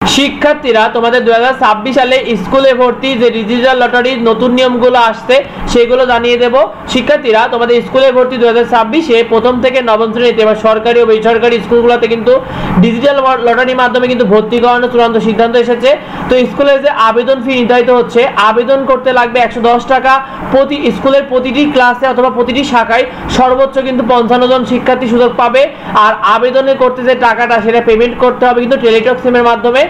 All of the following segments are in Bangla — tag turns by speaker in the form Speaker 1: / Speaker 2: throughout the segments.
Speaker 1: শিক্ষার্থীরা তোমাদের 2026 সালে স্কুলে ভর্তি যে ডিজিটাল লটারির নতুন নিয়মগুলো আসছে সেগুলো জানিয়ে দেব। শিক্ষার্থীরা তোমাদের স্কুলে ভর্তি 2026-এ প্রথম থেকে নবম শ্রেণীতে বা সরকারি ও বেসরকারি স্কুলগুলোতে কিন্তু ডিজিটাল লটারির মাধ্যমে কিন্তু ভর্তি করানোর চূড়ান্ত সিদ্ধান্ত এসেছে। তো স্কুলে যে আবেদন ফি নির্ধারিত হচ্ছে, আবেদন করতে লাগবে 110 টাকা। প্রতি স্কুলের প্রতিটি ক্লাসে অথবা প্রতিটি শাখায় সর্বোচ্চ কিন্তু 55 জন শিক্ষার্থী সুযোগ পাবে। আর আবেদনে করতে যে টাকাটা সেটা পেমেন্ট করতে হবে কিন্তু টেলিটক সিমের মাধ্যমে।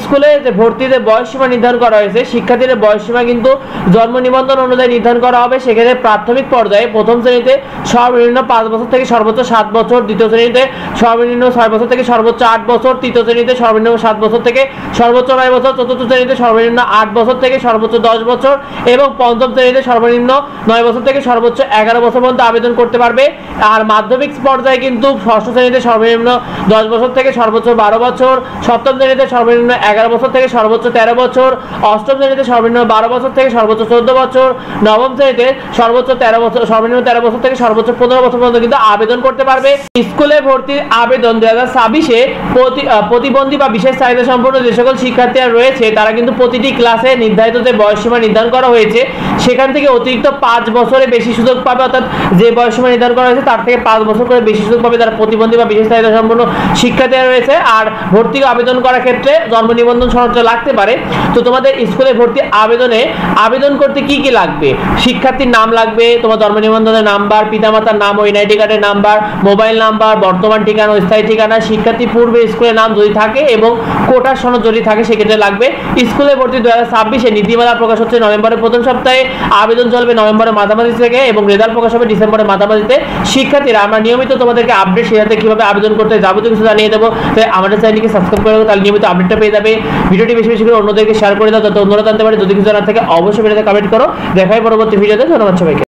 Speaker 1: স্কুলে যে ভর্তিতে বয়সসীমা নির্ধারণ করা হয়েছে, শিক্ষার্থীদের বয়সসীমা কিন্তু জন্ম নিবন্ধন অনুযায়ী নির্ধারণ করা হবে। সেক্ষেত্রে প্রাথমিক পর্যায়ে প্রথম শ্রেণীতে সর্বনিম্ন 5 বছর থেকে সর্বোচ্চ 7 বছর, দ্বিতীয় শ্রেণীতে সর্বনিম্ন 6 বছর থেকে সর্বোচ্চ 8 বছর, তৃতীয় শ্রেণীতে সর্বনিম্ন 7 বছর থেকে সর্বোচ্চ 9 বছর, চতুর্থ শ্রেণীতে সর্বনিম্ন 8 বছর থেকে সর্বোচ্চ 10 বছর এবং পঞ্চম শ্রেণীতে সর্বনিম্ন 9 বছর থেকে সর্বোচ্চ 11 বছর পর্যন্ত আবেদন করতে পারবে। আর মাধ্যমিক পর্যায়ে কিন্তু ষষ্ঠ শ্রেণীতে সর্বনিম্ন 10 বছর থেকে সর্বোচ্চ 12 বছর, সপ্তম শ্রেণীতে সর্বনিম্ন 11 বছর থেকে সর্বোচ্চ 13 বছর, অষ্টম শ্রেণীতে সর্বনিম্ন 12 বছর থেকে সর্বোচ্চ 14 বছর, নবম শ্রেণীতে সর্বোচ্চ 13 বছর, সর্বনিম্ন 13 বছর থেকে সর্বোচ্চ 15 বছর পর্যন্ত কিন্তু আবেদন করতে পারবে। স্কুলে ভর্তির আবেদন 2026-এ প্রতিবন্ধী বা বিশেষ চাহিদা সম্পন্ন যে সকল শিক্ষার্থীরা রয়েছে তারা কিন্তু প্রতিটি ক্লাসে নির্ধারিত যে বয়সসীমা নির্ধারণ করা হয়েছে সেখান থেকে অতিরিক্ত 5 বছরে বেশি সুযোগ পাবে। অর্থাৎ যে বয়সসীমা নির্ধারণ করা হয়েছে তার থেকে 5 বছর করে বেশি সুযোগ পাবে যারা প্রতিবন্ধী বা বিশেষ চাহিদা সম্পন্ন শিক্ষার্থীরা রয়েছে। আর ভর্তি আবেদন করার ক্ষেত্রে জন্ম নিবন্ধন সনদ লাগতে পারে। তো তোমাদের স্কুলে ভর্তি আবেদনে আবেদন করতে কি কি লাগবে? শিক্ষার্থীর নাম লাগবে, তোমার জন্ম নিবন্ধনের নাম্বার, পিতামাতার নাম ও এনআইডি কার্ডের নাম্বার, মোবাইল নাম্বার, বর্তমান ঠিকানা ও স্থায়ী ঠিকানা, শিক্ষার্থী পূর্বে স্কুলের নাম যদি থাকে এবং কোটার সনদ যদি থাকে সেক্ষেত্রে লাগবে। স্কুলে ভর্তি 2026-এ নীতিমালা প্রকাশ হচ্ছে নভেম্বরের প্রথম সপ্তাহে, আবেদন চলবে নভেম্বরের মাঝামাঝি থেকে এবং রেজাল্ট প্রকাশ হবে ডিসেম্বরের মাঝামাঝিতে। শিক্ষার্থীরা আমরা নিয়মিত তোমাদেরকে আপডেট শেয়ারতে কিভাবে আবেদন করতে যাবতীয় কিছু জানিয়ে দেবো। তাই আমাদের চ্যানেলকে সাবস্ক্রাইব করে দেবো, তাহলে নিয়মিত আপডেটটা পেয়ে যাবে। ভিডিওটি বেশি বেশি করে অন্যদেরকে শেয়ার করে দাও যাতে অন্যরা জানতে পারে। যদি কিছু জানার থাকে অবশ্যই ভিডিওতে কমেন্ট করো। দেখাই পরবর্তী ভিডিওতে। ধন্যবাদ সবাইকে।